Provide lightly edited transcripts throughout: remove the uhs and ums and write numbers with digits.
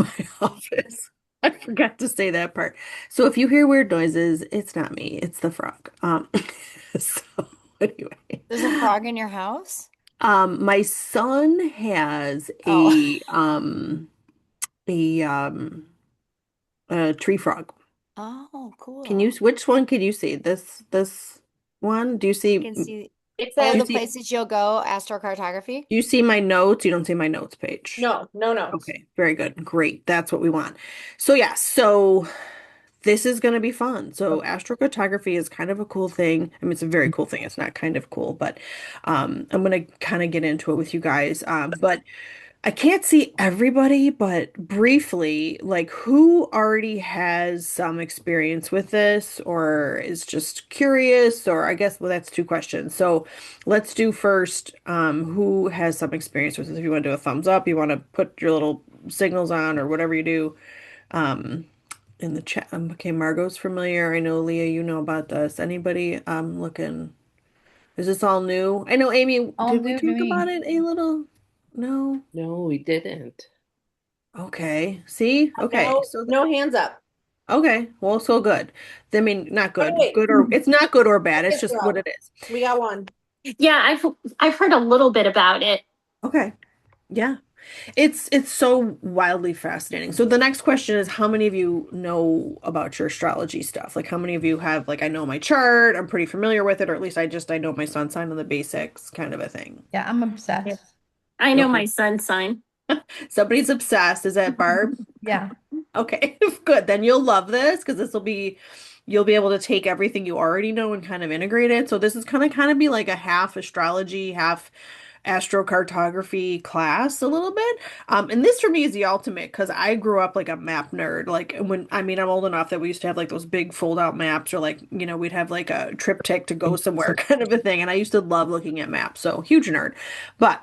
my office. I forgot to say that part. So if you hear weird noises, it's not me, it's the frog. So anyway. There's a frog in your house? My son has Oh, a um a tree frog. oh, Can you cool. which one can you see? This one? Do you I see can see It all you says the see places you'll go, astrocartography. you see my notes? You don't see my notes page. no, no notes. Okay, very good. Great. That's what we want. So yeah, so this is going to be fun. So astrocartography is kind of a cool thing. I mean, it's a very cool thing. It's not kind of cool, but I'm going to kind of get into it with you guys. But I can't see everybody, but briefly, like who already has some experience with this or is just curious, or I guess, well, that's two questions. So let's do first, who has some experience with this? If you want to do a thumbs up, you want to put your little signals on or whatever you do. Um, in the chat. Okay, Margot's familiar. I know Leah, you know about this. Anybody looking? Is this all new? I know Amy, All did we new to talk about me. it a little? No. No, we didn't. Okay. See? Okay. No, So no hands up. okay. Well, so good. I mean, not Oh, good. wait, Good or it's not good or bad. It's it's just what wrong. it is. We got one. Yeah, I've heard a little bit about it. Okay. Yeah. It's so wildly fascinating. So the next question is how many of you know about your astrology stuff? Like how many of you have like I know my chart, I'm pretty familiar with it, or at least I know my sun sign and the basics kind of a thing. Yeah, I'm Yeah. obsessed. I know Okay. my sun's sign. Somebody's obsessed. Is that Barb? Yeah. Okay, good. Then you'll love this because this will be you'll be able to take everything you already know and kind of integrate it. So this is kind of be like a half astrology, half astrocartography class a little bit. And this for me is the ultimate because I grew up like a map nerd. Like when I mean I'm old enough that we used to have like those big fold out maps or like, we'd have like a triptych to go somewhere kind of a thing. And I used to love looking at maps. So huge nerd. But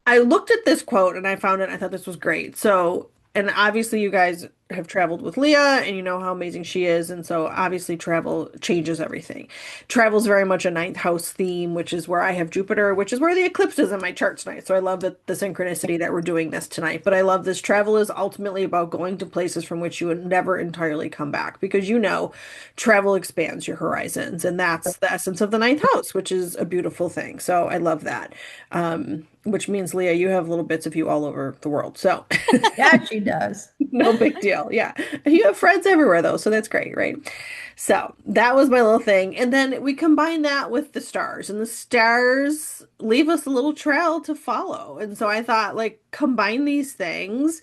I looked at this quote and I found it. I thought this was great. So, and obviously, you guys have traveled with Leah and you know how amazing she is. And so, obviously, travel changes everything. Travel is very much a ninth house theme, which is where I have Jupiter, which is where the eclipse is in my chart tonight. So, I love that the synchronicity that we're doing this tonight. But I love this travel is ultimately about going to places from which you would never entirely come back because travel expands your horizons. And that's the essence of the ninth house, which is a beautiful thing. So, I love that. Which means Leah, you have little bits of you all over the world. So Yeah, she does. no big deal. Yeah. You have friends everywhere though, so that's great, right? So that was my little thing. And then we combine that with the stars, and the stars leave us a little trail to follow. And so I thought, like, combine these things.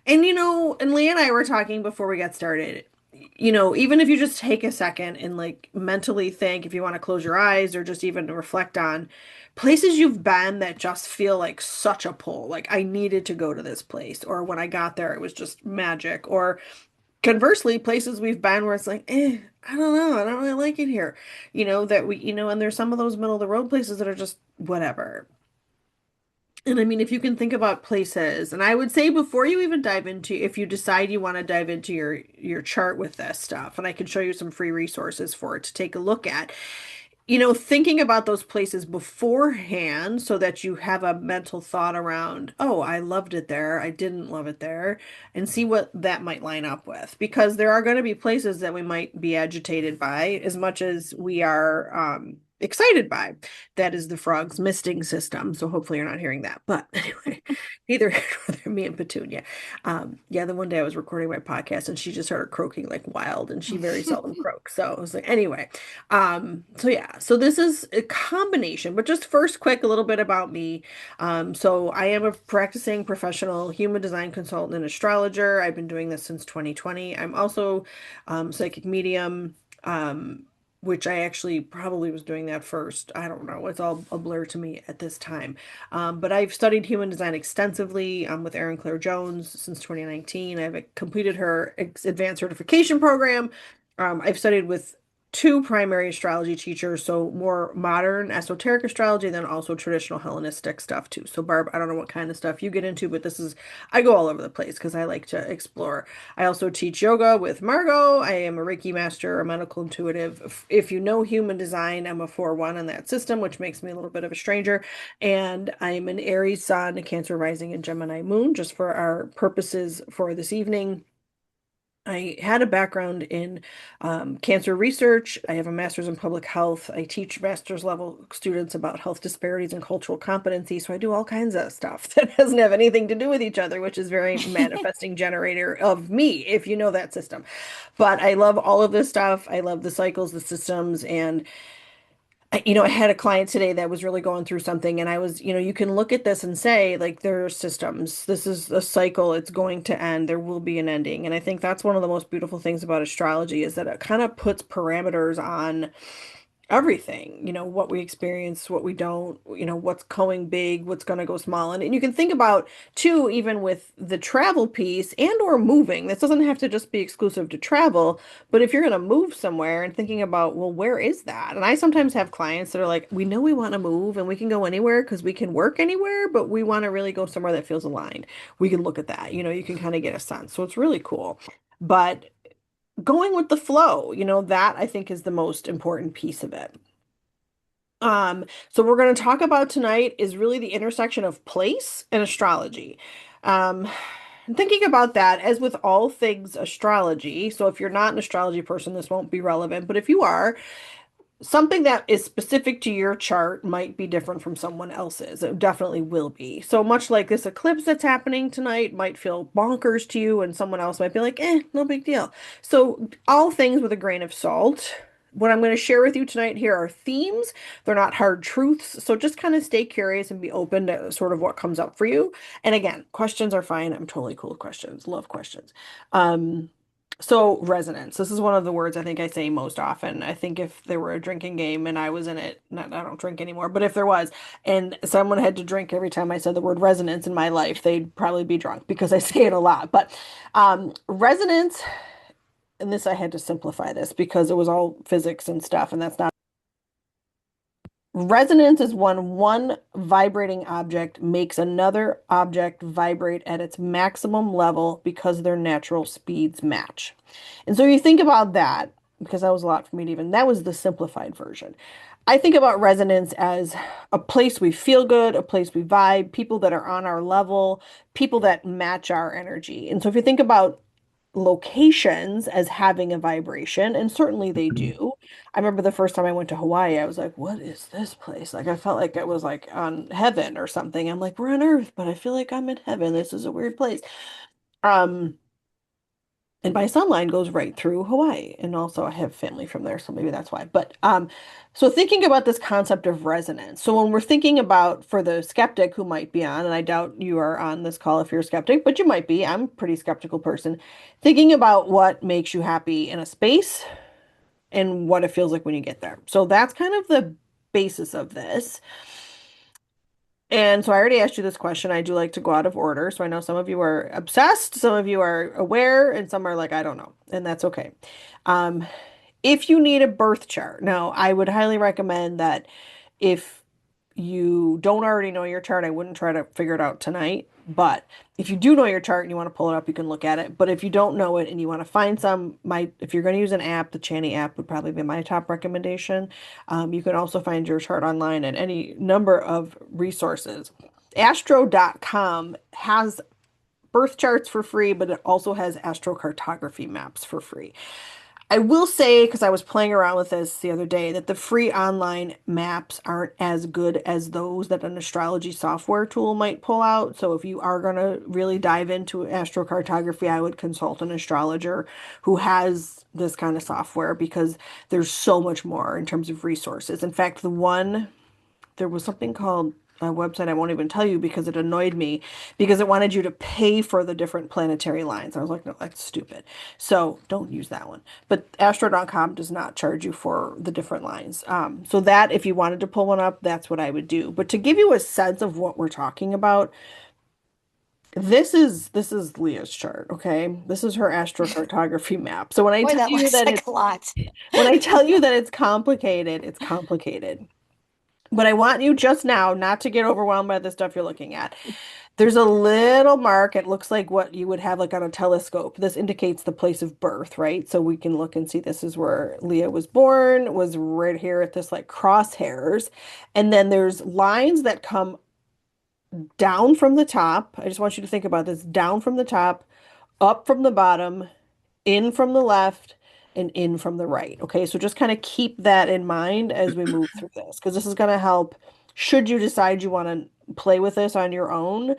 And and Leah and I were talking before we got started. Even if you just take a second and like mentally think, if you want to close your eyes or just even to reflect on places you've been that just feel like such a pull. Like I needed to go to this place, or when I got there, it was just magic. Or conversely, places we've been where it's like, I don't know, I don't really like it here. And there's some of those middle of the road places that are just whatever. And I mean, if you can think about places, and I would say before you even dive into, if you decide you want to dive into your chart with this stuff, and I can show you some free resources for it to take a look at, thinking about those places beforehand so that you have a mental thought around, oh, I loved it there, I didn't love it there, and see what that might line up with. Because there are going to be places that we might be agitated by as much as we are excited by. That is the frog's misting system. So hopefully you're not hearing that. But anyway, neither here nor there, me and Petunia. Yeah, the one day I was recording my podcast and she just started croaking like wild, and she very seldom croaks. So I was like, anyway. So yeah, so this is a combination, but just first quick, a little bit about me. So I am a practicing professional human design consultant and astrologer. I've been doing this since 2020. I'm also psychic medium, which I actually probably was doing that first. I don't know. It's all a blur to me at this time. But I've studied human design extensively with Erin Claire Jones since 2019. I've completed her advanced certification program. I've studied with two primary astrology teachers, so more modern esoteric astrology, then also traditional Hellenistic stuff too. So Barb, I don't know what kind of stuff you get into, but I go all over the place because I like to explore. I also teach yoga with Margot. I am a Reiki master, a medical intuitive. If you know human design, I'm a 4-1 in that system, which makes me a little bit of a stranger. And I'm an Aries sun, a Cancer rising, and Gemini moon, just for our purposes for this evening. I had a background in cancer research. I have a master's in public health. I teach master's level students about health disparities and cultural competency. So I do all kinds of stuff that doesn't have anything to do with each other, which is very manifesting generator of me, if you know that system. But I love all of this stuff. I love the cycles, the systems, and I had a client today that was really going through something, and you can look at this and say, like, there are systems. This is a cycle. It's going to end. There will be an ending. And I think that's one of the most beautiful things about astrology is that it kind of puts parameters on everything, what we experience, what we don't, what's going big, what's going to go small. And you can think about too, even with the travel piece and or moving, this doesn't have to just be exclusive to travel, but if you're going to move somewhere and thinking about, well, where is that? And I sometimes have clients that are like, we know we want to move and we can go anywhere because we can work anywhere, but we want to really go somewhere that feels aligned. We can look at that, you can kind of get a sense. So it's really cool. But going with the flow, that I think is the most important piece of it. So we're going to talk about tonight is really the intersection of place and astrology. Um, thinking about that, as with all things astrology, so if you're not an astrology person, this won't be relevant, but if you are, something that is specific to your chart might be different from someone else's. It definitely will be. So much like this eclipse that's happening tonight might feel bonkers to you, and someone else might be like, no big deal. So, all things with a grain of salt. What I'm going to share with you tonight here are themes. They're not hard truths. So just kind of stay curious and be open to sort of what comes up for you. And again, questions are fine. I'm totally cool with questions. Love questions. Um, so resonance. This is one of the words I think I say most often. I think if there were a drinking game and I was in it, not I don't drink anymore, but if there was, and someone had to drink every time I said the word resonance in my life, they'd probably be drunk because I say it a lot. But resonance, and this I had to simplify this because it was all physics and stuff, and that's not. Resonance is when one vibrating object makes another object vibrate at its maximum level because their natural speeds match. And so you think about that, because that was a lot for me to even, that was the simplified version. I think about resonance as a place we feel good, a place we vibe, people that are on our level, people that match our energy. And so if you think about locations as having a vibration, and certainly they do. I remember the first time I went to Hawaii, I was like, what is this place? Like I felt like I was like on heaven or something. I'm like, we're on Earth, but I feel like I'm in heaven. This is a weird place. Um, and my sun line goes right through Hawaii. And also I have family from there, so maybe that's why. But so thinking about this concept of resonance. So when we're thinking about for the skeptic who might be on, and I doubt you are on this call if you're a skeptic, but you might be. I'm a pretty skeptical person. Thinking about what makes you happy in a space and what it feels like when you get there. So that's kind of the basis of this. And so I already asked you this question. I do like to go out of order. So I know some of you are obsessed, some of you are aware, and some are like, I don't know. And that's okay. Um, if you need a birth chart, now I would highly recommend that if you don't already know your chart, I wouldn't try to figure it out tonight. But if you do know your chart and you want to pull it up, you can look at it. But if you don't know it and you want to find if you're going to use an app, the Chani app would probably be my top recommendation. You can also find your chart online at any number of resources. Astro.com has birth charts for free, but it also has astrocartography maps for free. I will say, because I was playing around with this the other day, that the free online maps aren't as good as those that an astrology software tool might pull out. So if you are going to really dive into astrocartography, I would consult an astrologer who has this kind of software because there's so much more in terms of resources. In fact, there was something called a website I won't even tell you because it annoyed me because it wanted you to pay for the different planetary lines. I was like, no, that's stupid. So don't use that one. But astro.com does not charge you for the different lines. So that if you wanted to pull one up, that's what I would do. But to give you a sense of what we're talking about, this is Leah's chart, okay? This is her astrocartography map. So when I Boy, tell that you looks that like a lot. it's complicated, it's complicated. But I want you just now not to get overwhelmed by the stuff you're looking at. There's a little mark. It looks like what you would have like on a telescope. This indicates the place of birth, right? So we can look and see this is where Leah was born, was right here at this like crosshairs. And then there's lines that come down from the top. I just want you to think about this, down from the top, up from the bottom, in from the left, and in from the right. Okay, so just kind of keep that in mind as we move through this, because this is going to help should you decide you want to play with this on your own.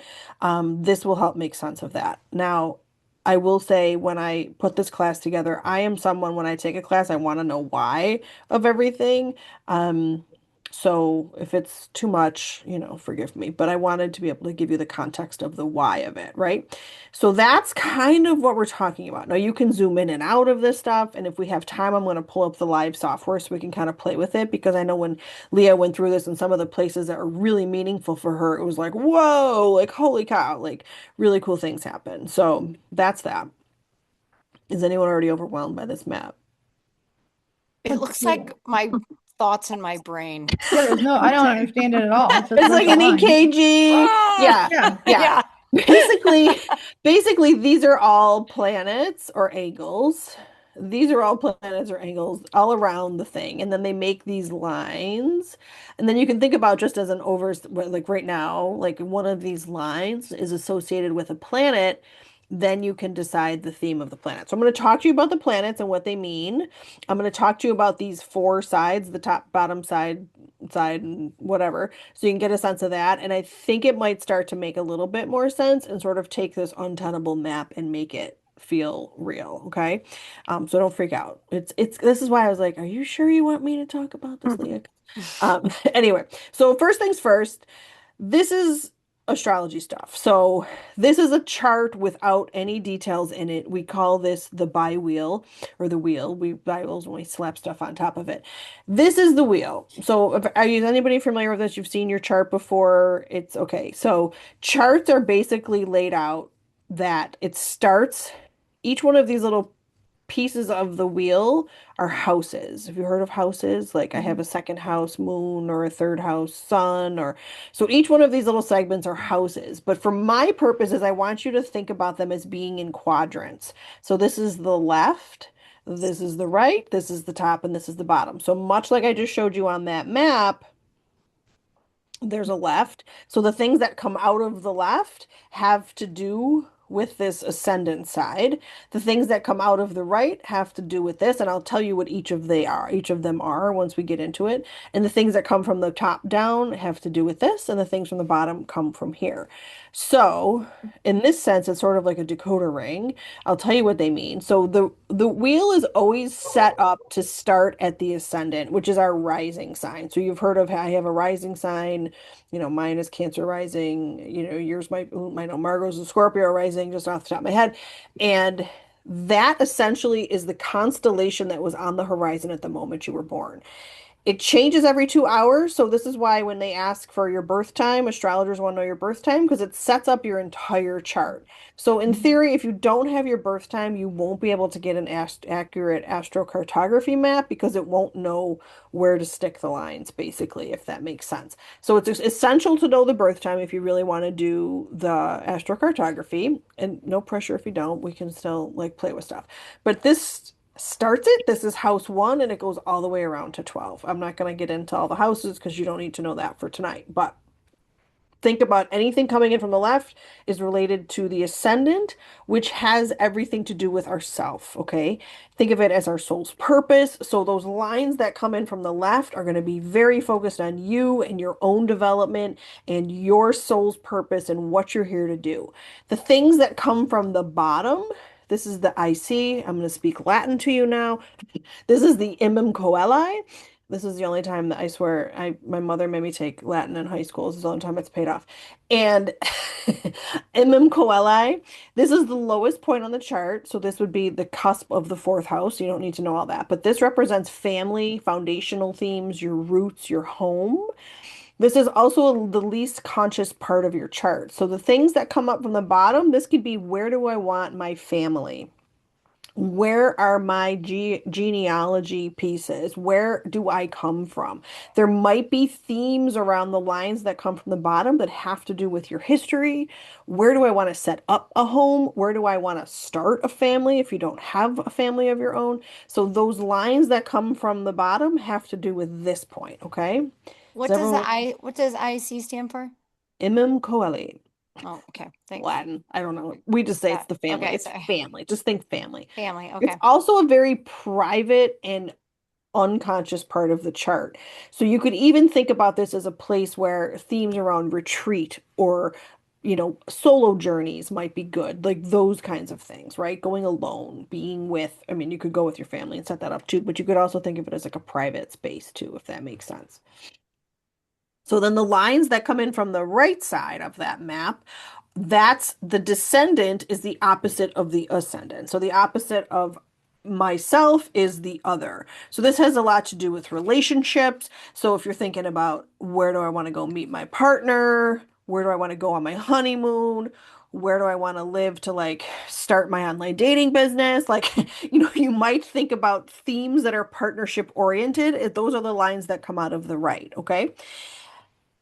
This will help make sense of that. Now, I will say when I put this class together, I am someone when I take a class, I want to know why of everything. Um, so if it's too much, forgive me, but I wanted to be able to give you the context of the why of it, right? So that's kind of what we're talking about. Now you can zoom in and out of this stuff, and if we have time, I'm going to pull up the live software so we can kind of play with it because I know when Leah went through this and some of the places that were really meaningful for her, it was like, whoa, like holy cow, like really cool things happen. So that's that. Is anyone already overwhelmed by this map? It That's looks like cool. my thoughts in my brain. Yeah, there's no, I don't understand it at all. It's just a It's bunch like of an lines. EKG. Ah! Yeah, Yeah. yeah. Yeah. Basically, basically, these are all planets or angles. These are all planets or angles all around the thing. And then they make these lines. And then you can think about just as an over, like right now, like one of these lines is associated with a planet. Then you can decide the theme of the planet. So I'm going to talk to you about the planets and what they mean. I'm going to talk to you about these four sides, the top, bottom side, and whatever. So you can get a sense of that. And I think it might start to make a little bit more sense and sort of take this untenable map and make it feel real. Okay. So don't freak out. This is why I was like, are you sure you want me to talk about this, Leah? Anyway, so first things first, this is astrology stuff. So this is a chart without any details in it. We call this the bi-wheel or the wheel. We bi-wheels when we slap stuff on top of it. This is the wheel. So are you anybody familiar with this? You've seen your chart before. It's okay. So charts are basically laid out that it starts each one of these little pieces of the wheel are houses. Have you heard of houses? Like I have Mhm. a second house moon or a third house sun or so each one of these little segments are houses. But for my purposes, I want you to think about them as being in quadrants. So this is the left, this is the right, this is the top, and this is the bottom. So much like I just showed you on that map, there's a left. So the things that come out of the left have to do with this ascendant side. The things that come out of the right have to do with this, and I'll tell you what each of them are once we get into it. And the things that come from the top down have to do with this, and the things from the bottom come from here. So, in this sense, it's sort of like a decoder ring. I'll tell you what they mean. So the wheel is always set up to start at the ascendant, which is our rising sign. So you've heard of I have a rising sign, mine is Cancer rising, yours might know Margot's a Scorpio rising just off the top of my head. And that essentially is the constellation that was on the horizon at the moment you were born. It changes every 2 hours. So this is why when they ask for your birth time, astrologers want to know your birth time because it sets up your entire chart. So in theory, if you don't have your birth time, you won't be able to get an accurate astrocartography map because it won't know where to stick the lines, basically, if that makes sense. So it's essential to know the birth time if you really want to do the astrocartography. And no pressure if you don't, we can still like play with stuff. But this starts it. This is house one, and it goes all the way around to 12. I'm not going to get into all the houses because you don't need to know that for tonight. But think about anything coming in from the left is related to the ascendant, which has everything to do with ourself. Okay. Think of it as our soul's purpose. So those lines that come in from the left are going to be very focused on you and your own development and your soul's purpose and what you're here to do. The things that come from the bottom, this is the IC. I'm going to speak Latin to you now. This is the Immum Coeli. This is the only time that I swear my mother made me take Latin in high school. This is the only time it's paid off. And Immum Coeli, this is the lowest point on the chart. So this would be the cusp of the fourth house. You don't need to know all that. But this represents family, foundational themes, your roots, your home. This is also the least conscious part of your chart. So the things that come up from the bottom, this could be where do I want my family? Where are my genealogy pieces? Where do I come from? There might be themes around the lines that come from the bottom that have to do with your history. Where do I want to set up a home? Where do I want to start a family if you don't have a family of your own? So those lines that come from the bottom have to do with this point, okay? Is everyone What does IC stand for? Imam Coeli, Oh, okay. Thanks. Latin. I don't know. We just say it's the family. Okay, It's sorry. family. Just think family. Family. It's Okay. also a very private and unconscious part of the chart. So you could even think about this as a place where themes around retreat or, solo journeys might be good, like those kinds of things, right? Going alone, being with, I mean, you could go with your family and set that up too, but you could also think of it as like a private space too, if that makes sense. So then the lines that come in from the right side of that map, that's the descendant is the opposite of the ascendant. So the opposite of myself is the other. So this has a lot to do with relationships. So if you're thinking about where do I want to go meet my partner? Where do I want to go on my honeymoon? Where do I want to live to like start my online dating business? Like, you might think about themes that are partnership oriented. Those are the lines that come out of the right, okay?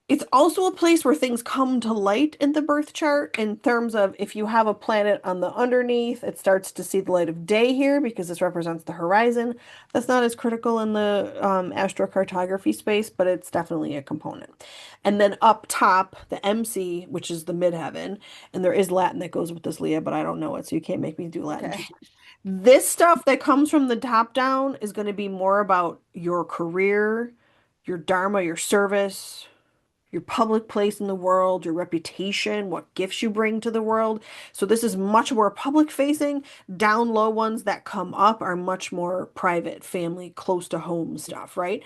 It's also a place where things come to light in the birth chart in terms of if you have a planet on the underneath, it starts to see the light of day here because this represents the horizon. That's not as critical in the astrocartography space, but it's definitely a component. And then up top, the MC, which is the midheaven, and there is Latin that goes with this, Leah, but I don't know it, so you can't make me do Latin Okay. too. This stuff that comes from the top down is going to be more about your career, your dharma, your service, your public place in the world, your reputation, what gifts you bring to the world. So this is much more public facing. Down low ones that come up are much more private, family, close to home stuff, right?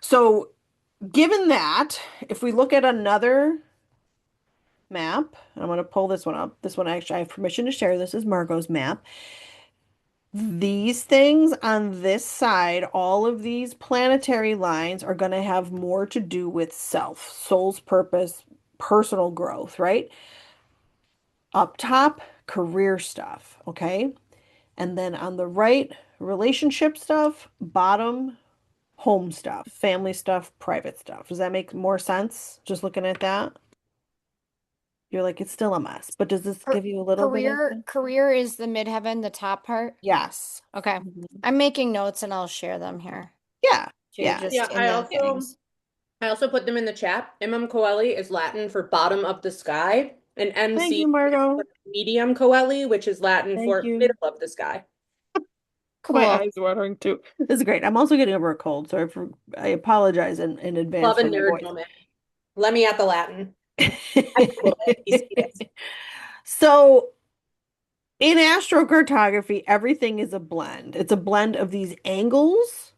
So given that, if we look at another map, I'm going to pull this one up. This one actually, I have permission to share. This is Margot's map. These things on this side, all of these planetary lines are going to have more to do with self, soul's purpose, personal growth, right? Up top, career stuff, okay? And then on the right, relationship stuff, bottom, home stuff, family stuff, private stuff. Does that make more sense? Just looking at that? You're like, it's still a mess, but does this Car- give you a little bit of career is the midheaven, the top part. Yes. Okay. Mhm. I'm making notes and I'll share them here Yeah. too, Yeah. just Yeah, in the things. I also put them in the chat. Imam Coeli is Latin for bottom of the sky, and Thank MC you, Margot. medium Coeli, which is Latin Thank for you. middle of the sky. My Cool. eyes watering too. This is great. I'm also getting over a cold, so I apologize in advance Love a for my nerd voice. moment. Let me at the Latin. I quit. Be serious. So in astrocartography, everything is a blend. It's a blend of these angles,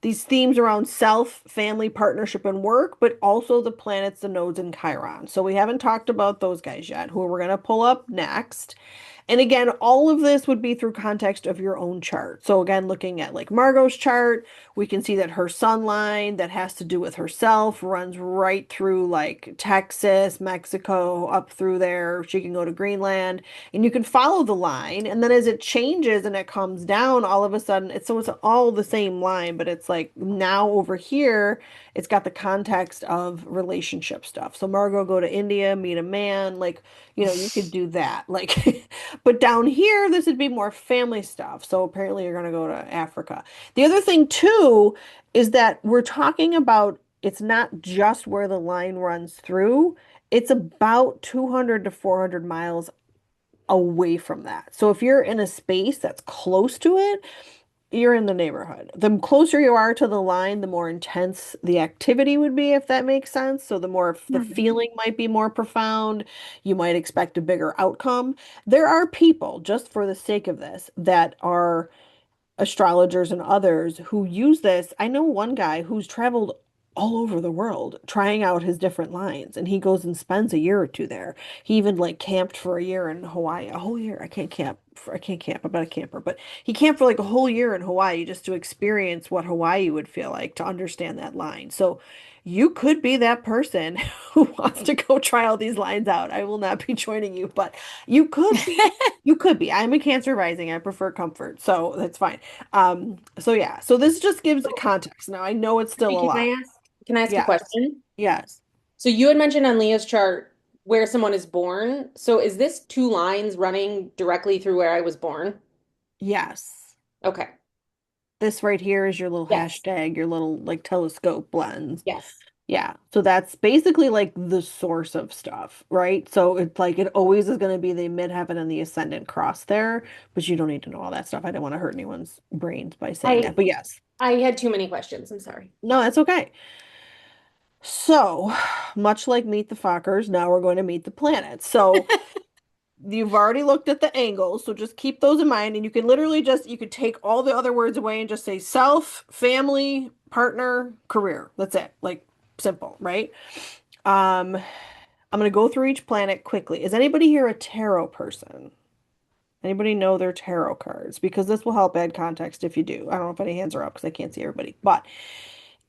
these themes around self, family, partnership, and work, but also the planets, the nodes, and Chiron. So we haven't talked about those guys yet, who we're going to pull up next. And again, all of this would be through context of your own chart. So again, looking at like Margot's chart, we can see that her sun line that has to do with herself runs right through like Texas, Mexico, up through there. She can go to Greenland and you can follow the line. And then as it changes and it comes down, all of a sudden it's all the same line, but it's like now over here, it's got the context of relationship stuff. So Margot go to India, meet a man, like, you could do that. Like but down here, this would be more family stuff. So apparently you're going to go to Africa. The other thing too is that we're talking about it's not just where the line runs through. It's about 200 to 400 miles away from that. So if you're in a space that's close to it, you're in the neighborhood. The closer you are to the line, the more intense the activity would be, if that makes sense. So the more the feeling might be more profound. You might expect a bigger outcome. There are people, just for the sake of this, that are astrologers and others who use this. I know one guy who's traveled all over the world trying out his different lines, and he goes and spends a year or two there. He even like camped for a year in Hawaii, a whole year. I can't camp I can't camp. I'm not a camper, but he camped for like a whole year in Hawaii just to experience what Hawaii would feel like to understand that line. So you could be that person who wants to go try all these lines out. I will not be joining you, but you could be. You could be. I'm a Cancer rising. I prefer comfort, so that's fine. So yeah. So this just gives context. Now I know it's still a lot. Can I ask a Yes. question? Yes. So you had mentioned on Leah's chart where someone is born. So is this two lines running directly through where I was born? Yes. Okay. This right here is your little Yes. hashtag, your little like telescope lens. Yes. Yeah. So that's basically like the source of stuff, right? So it's like it always is going to be the midheaven and the ascendant cross there, but you don't need to know all that stuff. I don't want to hurt anyone's brains by saying that. I But yes. I had too many questions. I'm sorry. No, that's okay. So, much like Meet the Fockers, now we're going to meet the planets. So, you've already looked at the angles, so just keep those in mind. And you can literally just, you could take all the other words away and just say self, family, partner, career. That's it. Like, simple, right? I'm going to go through each planet quickly. Is anybody here a tarot person? Anybody know their tarot cards? Because this will help add context if you do. I don't know if any hands are up because I can't see everybody. But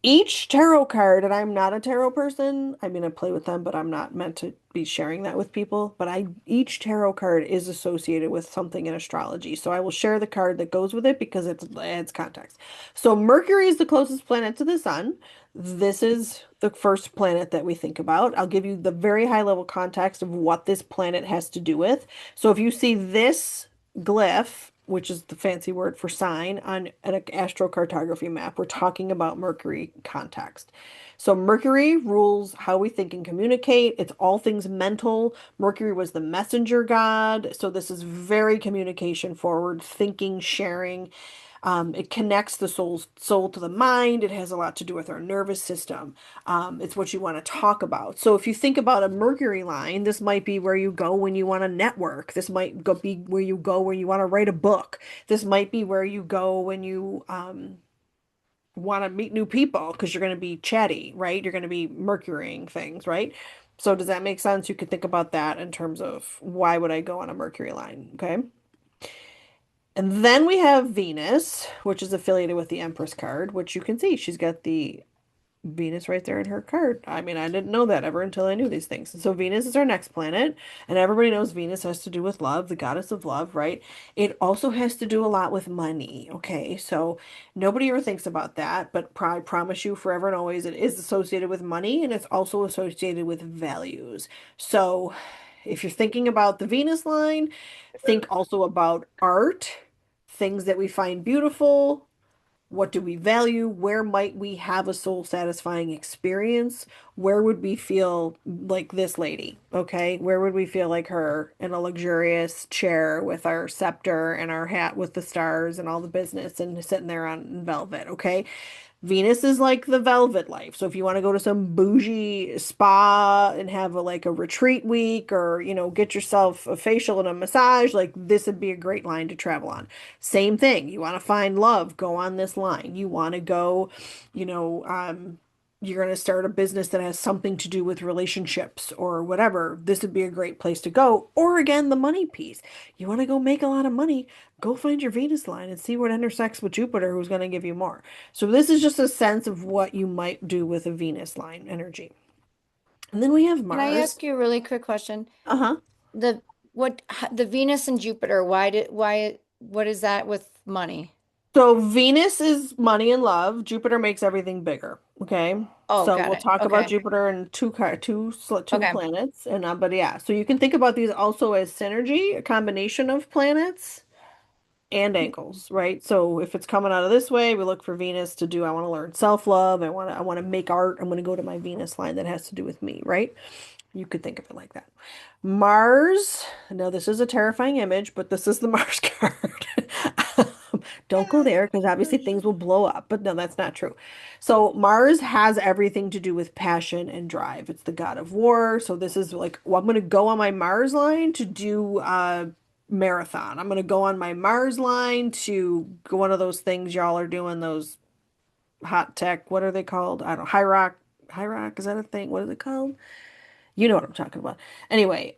each tarot card, and I'm not a tarot person. I mean, I play with them, but I'm not meant to be sharing that with people. But each tarot card is associated with something in astrology. So I will share the card that goes with it because it adds context. So Mercury is the closest planet to the sun. This is the first planet that we think about. I'll give you the very high level context of what this planet has to do with. So if you see this glyph, which is the fancy word for sign on an astrocartography map, we're talking about Mercury context. So Mercury rules how we think and communicate. It's all things mental. Mercury was the messenger god. So this is very communication forward, thinking, sharing. It connects the soul to the mind. It has a lot to do with our nervous system. It's what you want to talk about. So if you think about a Mercury line, this might be where you go when you want to network. This might be where you go when you want to write a book. This might be where you go when you want to meet new people because you're going to be chatty, right? You're going to be Mercurying things, right? So does that make sense? You could think about that in terms of why would I go on a Mercury line, okay? And then we have Venus, which is affiliated with the Empress card, which you can see she's got the Venus right there in her card. I mean, I didn't know that ever until I knew these things. So Venus is our next planet, and everybody knows Venus has to do with love, the goddess of love, right? It also has to do a lot with money, okay? So nobody ever thinks about that, but I promise you forever and always it is associated with money, and it's also associated with values. So if you're thinking about the Venus line, think also about art, things that we find beautiful. What do we value? Where might we have a soul satisfying experience? Where would we feel like this lady? Okay. Where would we feel like her in a luxurious chair with our scepter and our hat with the stars and all the business and sitting there on velvet? Okay. Venus is like the velvet life. So if you want to go to some bougie spa and have like a retreat week or, get yourself a facial and a massage, like this would be a great line to travel on. Same thing. You want to find love, go on this line. You want to go, you know, you're going to start a business that has something to do with relationships or whatever. This would be a great place to go. Or again, the money piece. You want to go make a lot of money, go find your Venus line and see what intersects with Jupiter, who's going to give you more. So this is just a sense of what you might do with a Venus line energy. And then we have Can I Mars. ask you a really quick question? Uh-huh. The Venus and Jupiter, what is that with money? So Venus is money and love. Jupiter makes everything bigger. Okay. Oh, So got we'll it. talk about Okay. Jupiter and two Okay. planets but yeah. So you can think about these also as synergy, a combination of planets and angles, right? So if it's coming out of this way, we look for Venus to do, I want to learn self-love. I want to make art. I'm going to go to my Venus line that has to do with me, right? You could think of it like that. Mars, now this is a terrifying image, but this is the Mars card. Don't go there because obviously things will blow up, but no, that's not true. So Mars has everything to do with passion and drive. It's the god of war. So this is like, well, I'm going to go on my Mars line to do marathon. I'm going to go on my Mars line to go one of those things y'all are doing, those hot tech, what are they called? I don't know, high rock, is that a thing? What is it called? You know what I'm talking about. Anyway,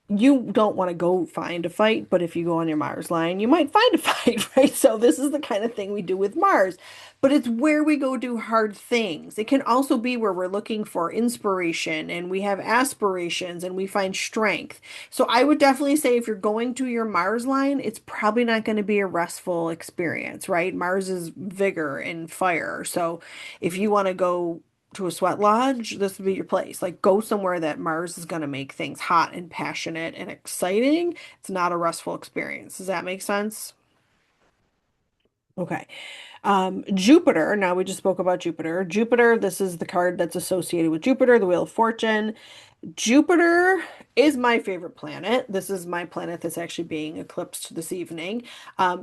you don't want to go find a fight, but if you go on your Mars line, you might find a fight, right? So this is the kind of thing we do with Mars, but it's where we go do hard things. It can also be where we're looking for inspiration and we have aspirations and we find strength. So I would definitely say if you're going to your Mars line, it's probably not going to be a restful experience, right? Mars is vigor and fire. So if you want to go to a sweat lodge, this would be your place. Like go somewhere that Mars is going to make things hot and passionate and exciting. It's not a restful experience. Does that make sense? Okay. Jupiter, now we just spoke about Jupiter. Jupiter, this is the card that's associated with Jupiter, the Wheel of Fortune. Jupiter is my favorite planet. This is my planet that's actually being eclipsed this evening.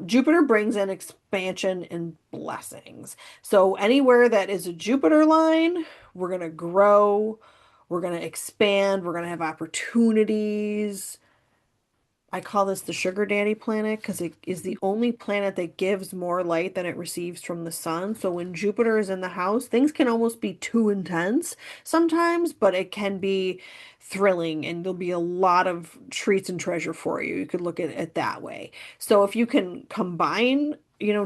Jupiter brings in expansion and blessings. So anywhere that is a Jupiter line, we're going to grow, we're going to expand, we're going to have opportunities. I call this the sugar daddy planet because it is the only planet that gives more light than it receives from the sun. So when Jupiter is in the house, things can almost be too intense sometimes, but it can be thrilling and there'll be a lot of treats and treasure for you. You could look at it that way. So if you can combine,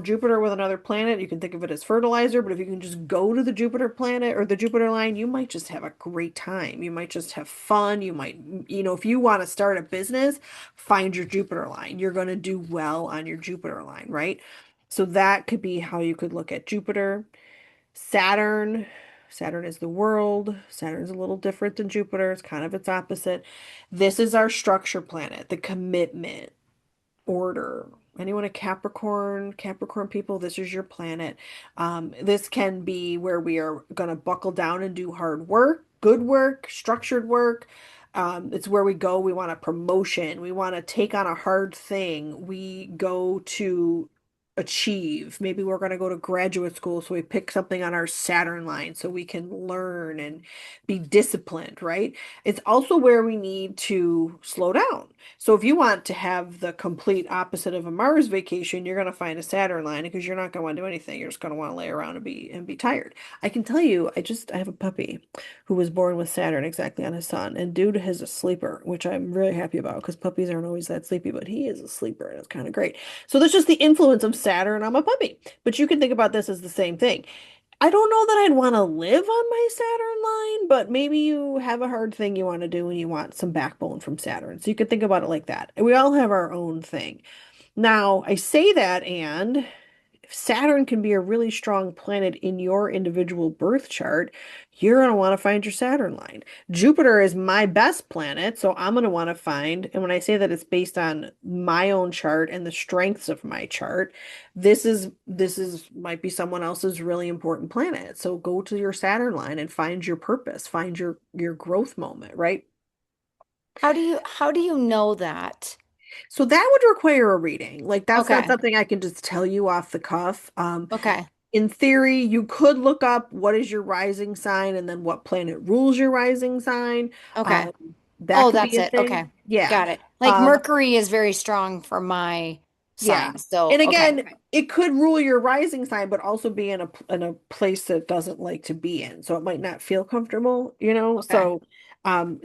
Jupiter with another planet, you can think of it as fertilizer, but if you can just go to the Jupiter planet or the Jupiter line, you might just have a great time. You might just have fun. You might, if you want to start a business, find your Jupiter line. You're going to do well on your Jupiter line, right? So that could be how you could look at Jupiter. Saturn. Saturn is the world. Saturn is a little different than Jupiter. It's kind of its opposite. This is our structure planet, the commitment, order. Anyone a Capricorn? Capricorn people, this is your planet. This can be where we are going to buckle down and do hard work, good work, structured work. It's where we go. We want a promotion. We want to take on a hard thing. We go to achieve. Maybe we're going to go to graduate school, so we pick something on our Saturn line so we can learn and be disciplined, right? It's also where we need to slow down. So if you want to have the complete opposite of a Mars vacation, you're going to find a Saturn line because you're not going to want to do anything. You're just going to want to lay around and be tired. I can tell you, I have a puppy who was born with Saturn exactly on his sun, and dude is a sleeper, which I'm really happy about because puppies aren't always that sleepy, but he is a sleeper and it's kind of great. So that's just the influence of Saturn on my puppy. But you can think about this as the same thing. I don't know that I'd want to live on my Saturn line, but maybe you have a hard thing you want to do and you want some backbone from Saturn. So you could think about it like that. We all have our own thing. Now, I say that, and Saturn can be a really strong planet in your individual birth chart, you're going to want to find your Saturn line. Jupiter is my best planet, so I'm going to want to find, and when I say that it's based on my own chart and the strengths of my chart, this is might be someone else's really important planet. So go to your Saturn line and find your purpose, find your growth moment, right? How do you know that? So that would require a reading. Like that's not Okay. something I can just tell you off the cuff. Okay. In theory, you could look up what is your rising sign and then what planet rules your rising sign. Okay. Um, that Oh, could be that's a it. thing. Okay. Yeah. Got it. Like Um, Mercury is very strong for my yeah. sign. So, And okay. again, it could rule your rising sign, but also be in a place that it doesn't like to be in. So it might not feel comfortable, you know? Okay.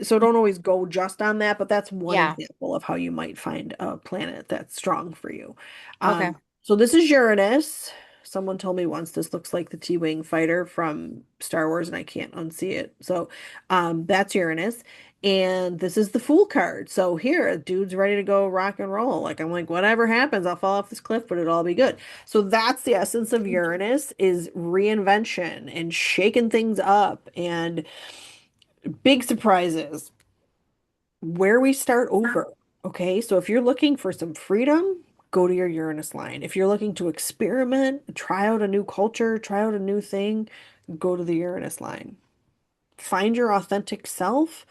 So don't always go just on that, but that's one Yeah. example of how you might find a planet that's strong for you. Okay. So this is Uranus. Someone told me once this looks like the T-Wing fighter from Star Wars, and I can't unsee it. So that's Uranus. And this is the Fool card. So here, dude's ready to go rock and roll. Like I'm like, whatever happens, I'll fall off this cliff, but it'll all be good. So that's the essence of Uranus is reinvention and shaking things up and big surprises. Where we start over. Okay, so if you're looking for some freedom, go to your Uranus line. If you're looking to experiment, try out a new culture, try out a new thing, go to the Uranus line. Find your authentic self,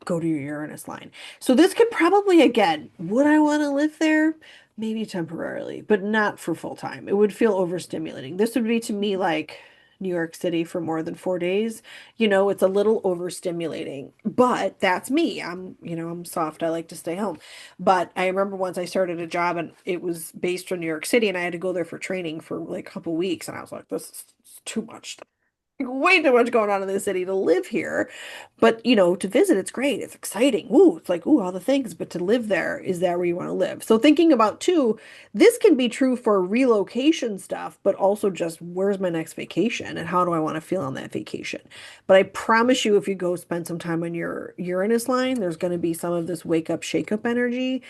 go to your Uranus line. So this could probably, again, would I want to live there? Maybe temporarily, but not for full time. It would feel overstimulating. This would be to me like New York City for more than 4 days. It's a little overstimulating, but that's me. I'm soft. I like to stay home. But I remember once I started a job and it was based in New York City and I had to go there for training for like a couple weeks. And I was like, this is too much. way too much going on in this city to live here. But, to visit, it's great. It's exciting. Ooh, it's like, ooh, all the things. But to live there, is that where you want to live? So thinking about too, this can be true for relocation stuff, but also just where's my next vacation and how do I want to feel on that vacation? But I promise you, if you go spend some time on your Uranus line, there's going to be some of this wake up, shake up energy.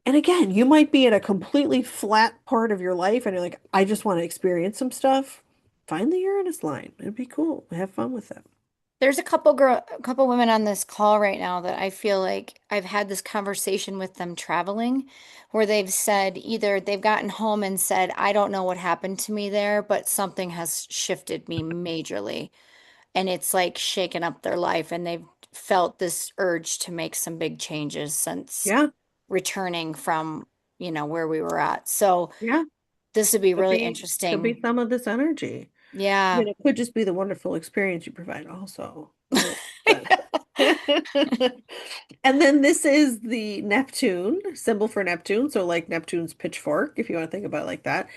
And again, you might be at a completely flat part of your life and you're like, I just want to experience some stuff. Find the Uranus line. It'd be cool. Have fun with it. There's a couple women on this call right now that I feel like I've had this conversation with them traveling, where they've said either they've gotten home and said, I don't know what happened to me there, but something has shifted me majorly. And it's like shaken up their life, and they've felt this urge to make some big changes since Yeah, returning from, where we were at. So yeah. this would be Could really be could be interesting. some of this energy. I Yeah. mean, it could just be the wonderful experience you provide also. But- And then this is the Neptune symbol for Neptune. So like Neptune's pitchfork, if you want to think about it like that.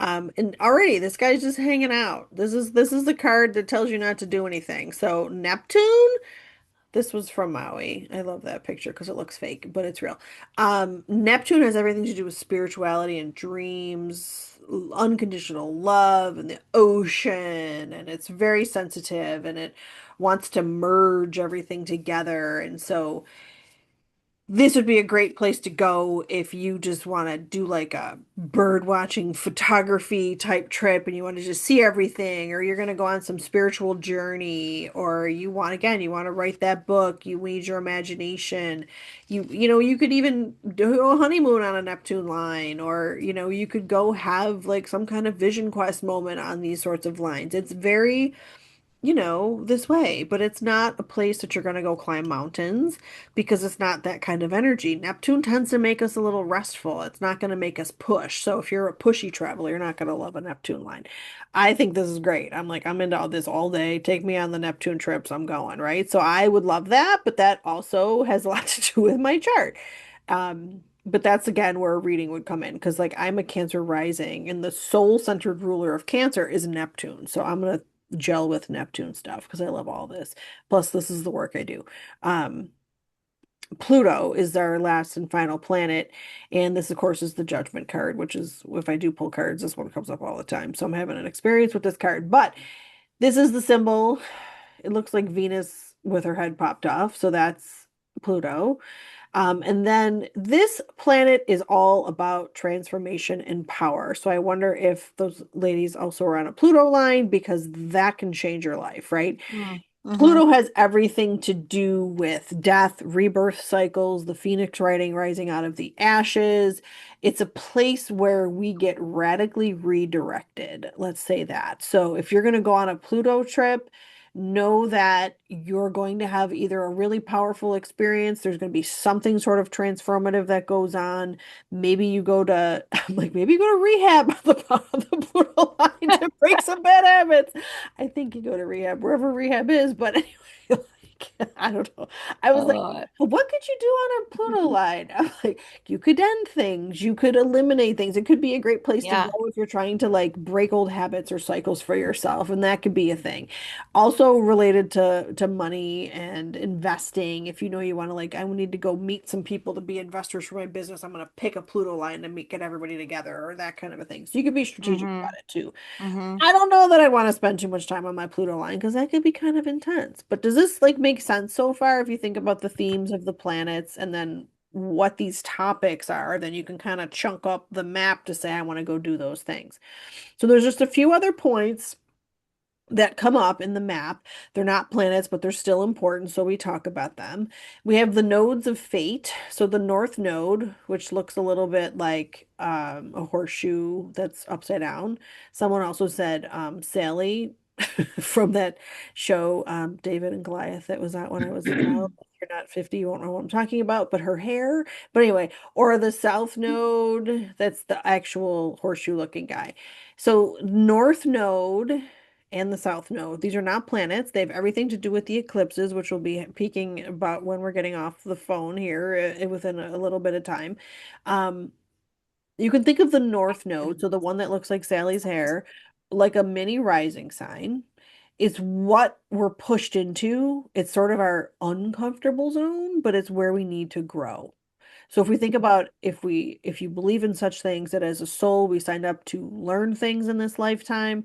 And already this guy's just hanging out. This is the card that tells you not to do anything. So Neptune. This was from Maui. I love that picture because it looks fake, but it's real. Neptune has everything to do with spirituality and dreams, unconditional love, and the ocean, and it's very sensitive and it wants to merge everything together. And so this would be a great place to go if you just want to do like a bird watching photography type trip and you want to just see everything, or you're going to go on some spiritual journey, or you want to write that book, you need your imagination. You could even do a honeymoon on a Neptune line, or you could go have like some kind of vision quest moment on these sorts of lines. It's very this way, but it's not a place that you're going to go climb mountains because it's not that kind of energy. Neptune tends to make us a little restful. It's not going to make us push. So if you're a pushy traveler, you're not going to love a Neptune line. I think this is great. I'm like, I'm into all this all day. Take me on the Neptune trips. I'm going, right? So I would love that, but that also has a lot to do with my chart. But that's again where a reading would come in because like I'm a Cancer rising and the soul-centered ruler of Cancer is Neptune. So I'm gonna gel with Neptune stuff because I love all this. Plus, this is the work I do. Um, Pluto is our last and final planet, and this, of course, is the Judgment card, which is if I do pull cards, this one comes up all the time. So I'm having an experience with this card, but this is the symbol. It looks like Venus with her head popped off, so that's Pluto. And then this planet is all about transformation and power. So I wonder if those ladies also are on a Pluto line because that can change your life, right? Mm-hmm. Pluto has everything to do with death, rebirth cycles, the phoenix rising out of the ashes. It's a place where we get radically redirected. Let's say that. So if you're going to go on a Pluto trip, know that you're going to have either a really powerful experience, there's going to be something sort of transformative that goes on. Maybe you go to, I'm like, maybe you go to rehab on the Pluto line to break some bad habits. I think you go to rehab wherever rehab is, but anyway, like, I don't know. I was like, Oh, what could you do on a Pluto line? I'm like, you could end things, you could eliminate things. It could be a great place to go yeah. if you're trying to like break old habits or cycles for yourself, and that could be a thing. Also related to money and investing. If you know you want to like, I need to go meet some people to be investors for my business, I'm gonna pick a Pluto line to meet get everybody together or that kind of a thing. So you could be strategic Mm-hmm. about it too. Mm-hmm. I don't know that I want to spend too much time on my Pluto line because that could be kind of intense. But does this like make sense so far if you think about the themes of the planets and then what these topics are, then you can kind of chunk up the map to say I want to go do those things. So there's just a few other points that come up in the map. They're not planets, but they're still important, so we talk about them. We have the nodes of fate. So the North Node, which looks a little bit like a horseshoe that's upside down. Someone also said Sally from that show, David and Goliath, that was out when I was a child. If you're not 50, you won't know what I'm talking about, but her hair. But anyway, or the South Node, that's the actual horseshoe looking guy. So North Node and the South Node. These are not planets. They have everything to do with the eclipses, which will be peaking about when we're getting off the phone here within a little bit of time. Um, you can think of the North Node, so the one that looks like Sally's hair, like a mini rising sign. It's what we're pushed into. It's sort of our uncomfortable zone, but it's where we need to grow. So if we think about if you believe in such things that as a soul we signed up to learn things in this lifetime,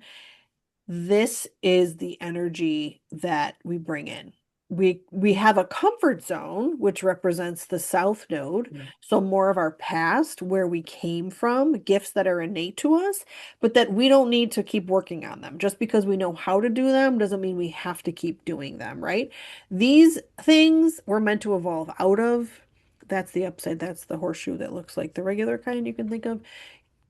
this is the energy that we bring in. We have a comfort zone, which represents the south node, so more of our past, where we came from, gifts that are innate to us, but that we don't need to keep working on them. Just because we know how to do them doesn't mean we have to keep doing them, right? These things we're meant to evolve out of. That's the upside. That's the horseshoe that looks like the regular kind you can think of.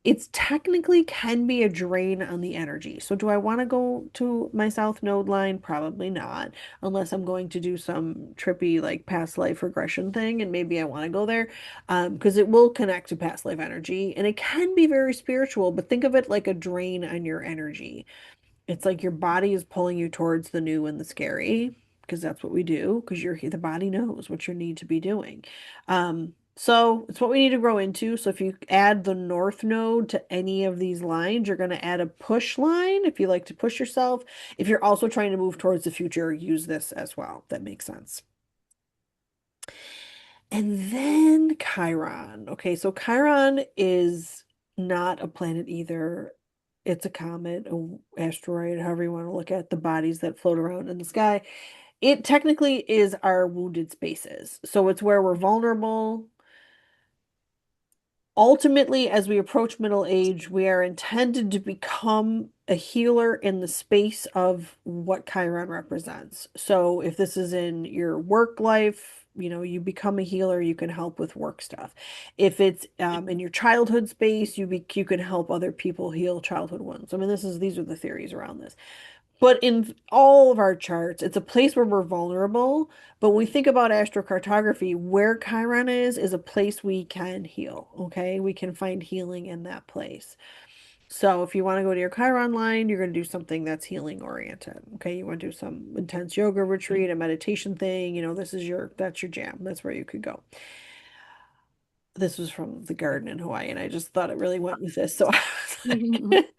It's technically can be a drain on the energy. So do I want to go to my south node line? Probably not, unless I'm going to do some trippy like past life regression thing, and maybe I want to go there, because it will connect to past life energy, and it can be very spiritual, but think of it like a drain on your energy. It's like your body is pulling you towards the new and the scary, because that's what we do, because the body knows what you need to be doing. So it's what we need to grow into. So if you add the north node to any of these lines, you're going to add a push line if you like to push yourself. If you're also trying to move towards the future, use this as well. That makes sense. And then Chiron. Okay, so Chiron is not a planet either. It's a comet, a asteroid, however you want to look at the bodies that float around in the sky. It technically is our wounded spaces. So it's where we're vulnerable. Ultimately, as we approach middle age, we are intended to become a healer in the space of what Chiron represents. So if this is in your work life, you become a healer, you can help with work stuff. If it's in your childhood space, you can help other people heal childhood wounds. I mean, these are the theories around this. But in all of our charts, it's a place where we're vulnerable. But when we think about astrocartography, where Chiron is a place we can heal. Okay. We can find healing in that place. So if you want to go to your Chiron line, you're going to do something that's healing oriented. Okay. You want to do some intense yoga retreat, a meditation thing. That's your jam. That's where you could go. This was from the garden in Hawaii, and I just thought it really went with this. So I was like,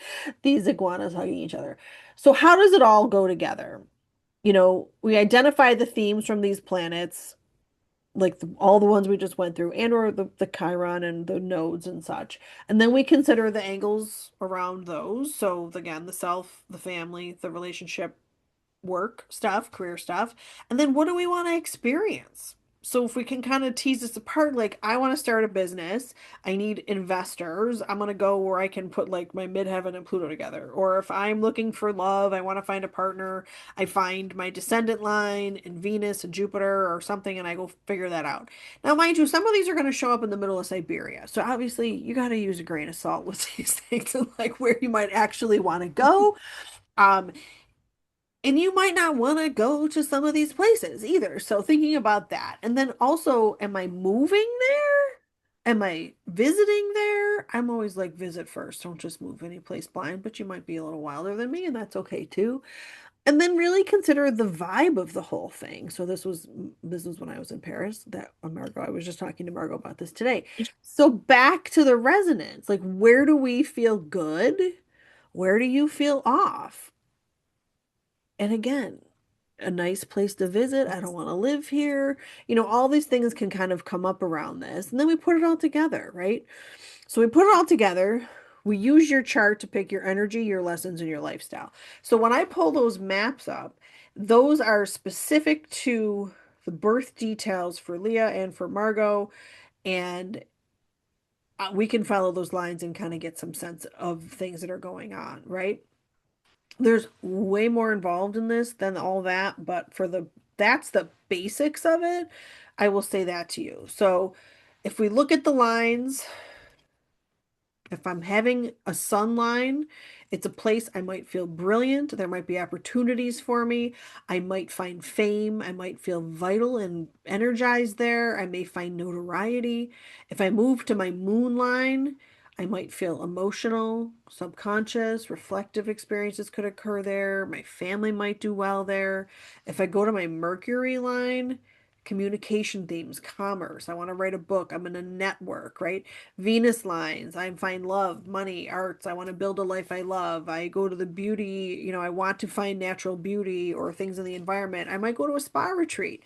these iguanas hugging each other. So how does it all go together? We identify the themes from these planets, like all the ones we just went through, and or the Chiron and the nodes and such. And then we consider the angles around those. So again, the self, the family, the relationship, work stuff, career stuff, and then what do we want to experience? So if we can kind of tease this apart, like I want to start a business, I need investors. I'm going to go where I can put like my midheaven and Pluto together. Or if I'm looking for love, I want to find a partner, I find my descendant line in Venus and Jupiter or something, and I go figure that out. Now, mind you, some of these are going to show up in the middle of Siberia. So obviously you got to use a grain of salt with these things and like where you might actually want to go. Um, and you might not want to go to some of these places either. So thinking about that. And then also, am I moving there? Am I visiting there? I'm always like visit first. Don't just move any place blind, but you might be a little wilder than me, and that's okay too. And then really consider the vibe of the whole thing. So this was when I was in Paris, that Margot, I was just talking to Margot about this today. So back to the resonance, like where do we feel good? Where do you feel off? And again, a nice place to visit. I don't want to live here. All these things can kind of come up around this. And then we put it all together, right? So we put it all together. We use your chart to pick your energy, your lessons, and your lifestyle. So when I pull those maps up, those are specific to the birth details for Leah and for Margot. And we can follow those lines and kind of get some sense of things that are going on, right? There's way more involved in this than all that, but that's the basics of it. I will say that to you. So if we look at the lines, if I'm having a sun line, it's a place I might feel brilliant. There might be opportunities for me. I might find fame. I might feel vital and energized there. I may find notoriety. If I move to my moon line, I might feel emotional, subconscious, reflective experiences could occur there. My family might do well there. If I go to my Mercury line, communication themes, commerce. I want to write a book. I'm in a network, right? Venus lines. I find love, money, arts. I want to build a life I love. I go to the beauty, I want to find natural beauty or things in the environment. I might go to a spa retreat.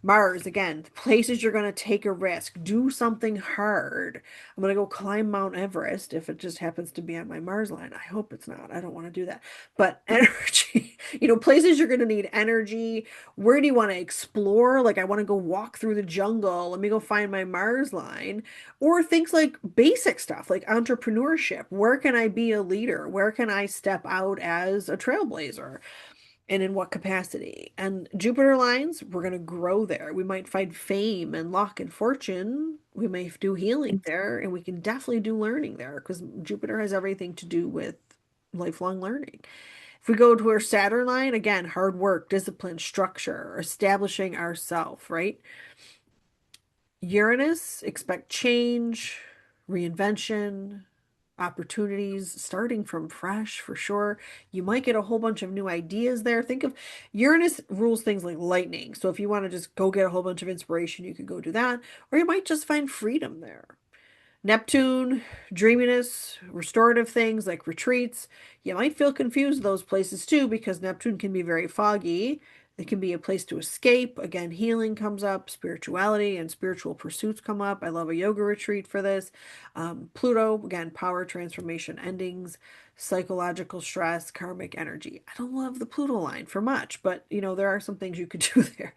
Mars, again, places you're going to take a risk, do something hard. I'm going to go climb Mount Everest if it just happens to be on my Mars line. I hope it's not. I don't want to do that. But energy, places you're going to need energy. Where do you want to explore? Like, I want to go walk through the jungle. Let me go find my Mars line. Or things like basic stuff, like entrepreneurship. Where can I be a leader? Where can I step out as a trailblazer? And in what capacity? And Jupiter lines, we're going to grow there. We might find fame and luck and fortune. We may do healing there, and we can definitely do learning there because Jupiter has everything to do with lifelong learning. If we go to our Saturn line, again, hard work, discipline, structure, establishing ourself, right? Uranus, expect change, reinvention, opportunities, starting from fresh for sure. You might get a whole bunch of new ideas there. Think of Uranus rules things like lightning. So if you want to just go get a whole bunch of inspiration, you could go do that. Or you might just find freedom there. Neptune, dreaminess, restorative things like retreats. You might feel confused those places too because Neptune can be very foggy. It can be a place to escape. Again, healing comes up, spirituality and spiritual pursuits come up. I love a yoga retreat for this. Pluto, again, power, transformation, endings, psychological stress, karmic energy. I don't love the Pluto line for much, but there are some things you could do there.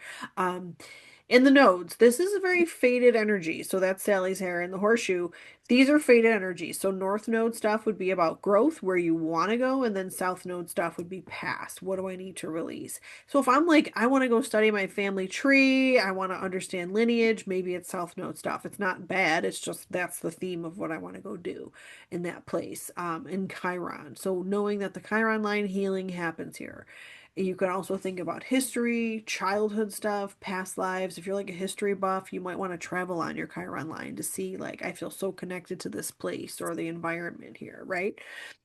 In the nodes, this is a very faded energy. So that's Sally's hair and the horseshoe. These are faded energies. So north node stuff would be about growth, where you want to go, and then south node stuff would be past. What do I need to release? So if I'm like, I want to go study my family tree, I want to understand lineage, maybe it's south node stuff. It's not bad. It's just that's the theme of what I want to go do in that place. In Chiron. So knowing that the Chiron line healing happens here. You can also think about history, childhood stuff, past lives. If you're like a history buff, you might want to travel on your Chiron line to see, like, I feel so connected to this place or the environment here, right?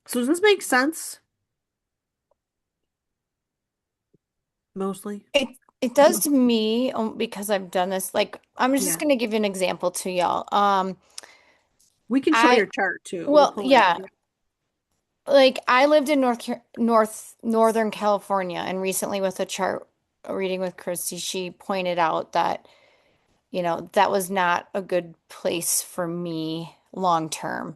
So does this make sense? Mostly? It does to me because I've done this. Like, I'm just Yeah. going to give you an example to y'all. We can show I your chart too. We'll well, pull it up. yeah, Yeah. like I lived in Northern California, and recently with a chart reading with Christy, she pointed out that, that was not a good place for me long term.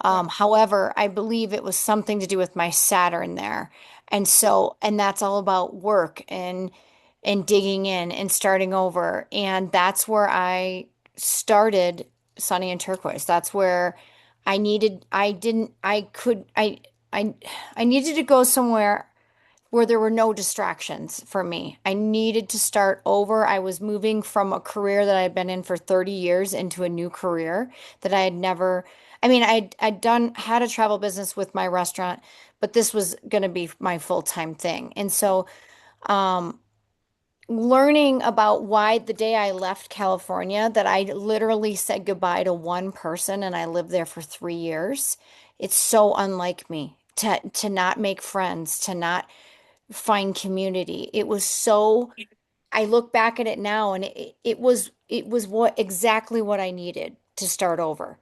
Right. However, I believe it was something to do with my Saturn there. And so, and that's all about work and digging in and starting over. And that's where I started Sunny and Turquoise. That's where I needed, I didn't, I could, I needed to go somewhere where there were no distractions for me. I needed to start over. I was moving from a career that I had been in for 30 years into a new career that I had never, I mean, had a travel business with my restaurant, but this was going to be my full-time thing. And so, um, learning about why the day I left California, that I literally said goodbye to one person and I lived there for 3 years. It's so unlike me to not make friends, to not find community. It was so, I look back at it now and it was what exactly what I needed to start over.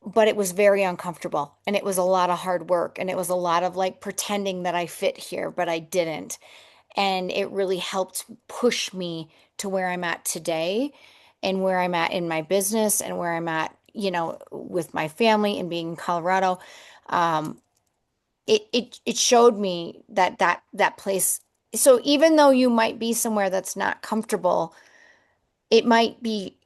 But it was very uncomfortable and it was a lot of hard work and it was a lot of like pretending that I fit here, but I didn't. And it really helped push me to where I'm at today and where I'm at in my business and where I'm at, with my family and being in Colorado. Um, it showed me that place. So even though you might be somewhere that's not comfortable, it might be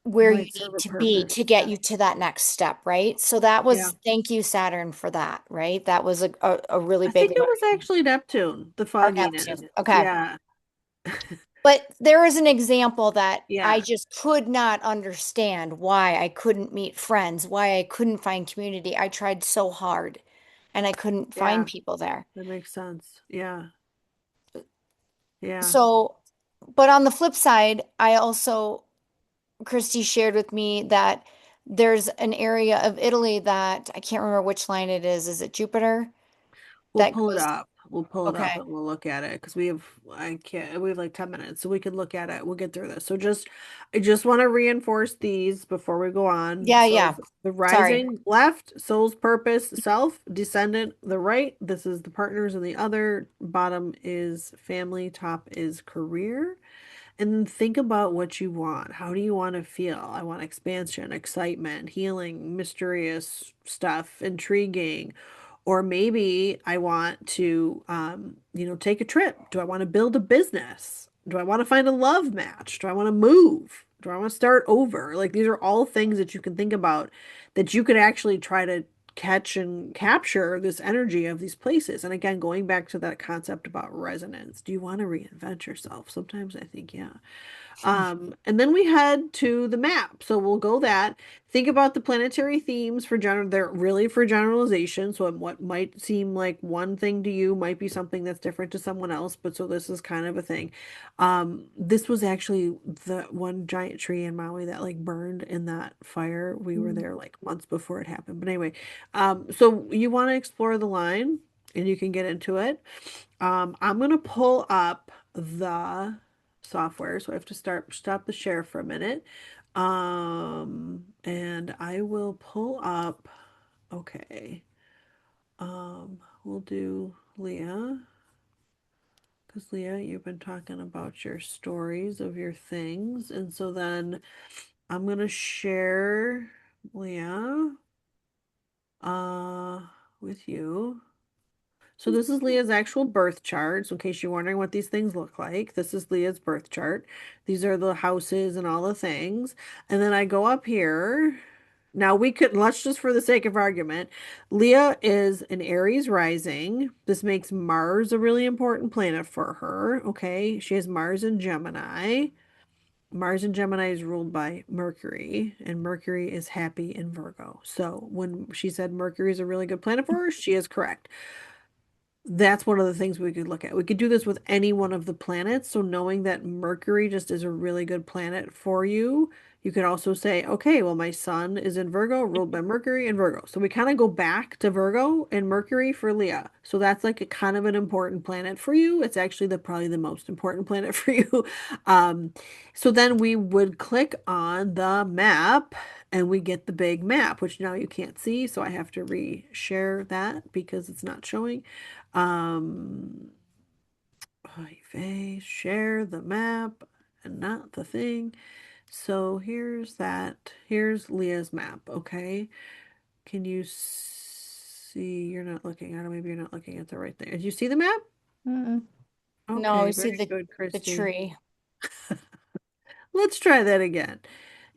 where you Might serve need a to be purpose. to get you to that next step, right? So that Yeah. was, thank you, Saturn, for that, right? That was a really I big think it was learning. actually Neptune, the Or fogginess. Neptune. Okay. Yeah. But there is an example that I Yeah. just could not understand why I couldn't meet friends, why I couldn't find community. I tried so hard and I couldn't find Yeah. people there. That makes sense. Yeah. Yeah. So, but on the flip side, I also, Christy shared with me that there's an area of Italy that I can't remember which line it is. Is it Jupiter? We'll That pull it goes, up. We'll pull it up Okay. and we'll look at it because we have like 10 minutes, so we can look at it. We'll get through this. I just want to reinforce these before we go on. Yeah, So yeah. the Sorry. rising left, soul's purpose, self, descendant, the right. This is the partners and the other. Bottom is family, top is career. And think about what you want. How do you want to feel? I want expansion, excitement, healing, mysterious stuff, intriguing. Or maybe I want to, take a trip. Do I want to build a business? Do I want to find a love match? Do I want to move? Do I want to start over? Like these are all things that you can think about that you could actually try to catch and capture this energy of these places. And again, going back to that concept about resonance, do you want to reinvent yourself? Sometimes I think, yeah. And then we head to the map. So we'll go that. Think about the planetary themes for general, they're really for generalization. So what might seem like one thing to you might be something that's different to someone else. But so this is kind of a thing. This was actually the one giant tree in Maui that like burned in that fire. We were Mm. there like months before it happened. But anyway, so you want to explore the line and you can get into it. I'm gonna pull up the software, so I have to stop the share for a minute. And I will pull up, okay. We'll do Leah, because Leah, you've been talking about your stories of your things, and so then I'm gonna share Leah, uh, with you. So this is Leah's actual birth chart. So in case you're wondering what these things look like, this is Leah's birth chart. These are the houses and all the things. And then I go up here. Now let's just for the sake of argument, Leah is an Aries rising. This makes Mars a really important planet for her. Okay. She has Mars in Gemini. Mars in Gemini is ruled by Mercury, and Mercury is happy in Virgo. So when she said Mercury is a really good planet for her, she is correct. That's one of the things we could look at. We could do this with any one of the planets. So knowing that Mercury just is a really good planet for you, you could also say, okay, well, my sun is in Virgo, ruled by Mercury and Virgo. So we kind of go back to Virgo and Mercury for Leah. So that's like a kind of an important planet for you. It's actually probably the most important planet for you. Um, so then we would click on the map and we get the big map, which now you can't see. So I have to re-share that because it's not showing. Um, share the map and not the thing. So here's that. Here's Leah's map. Okay. Can you see? You're not looking at it. Maybe you're not looking at the right thing. Did you see the map? Mm-mm. No, Okay. we see Very good, the Christy. tree. Let's try that again.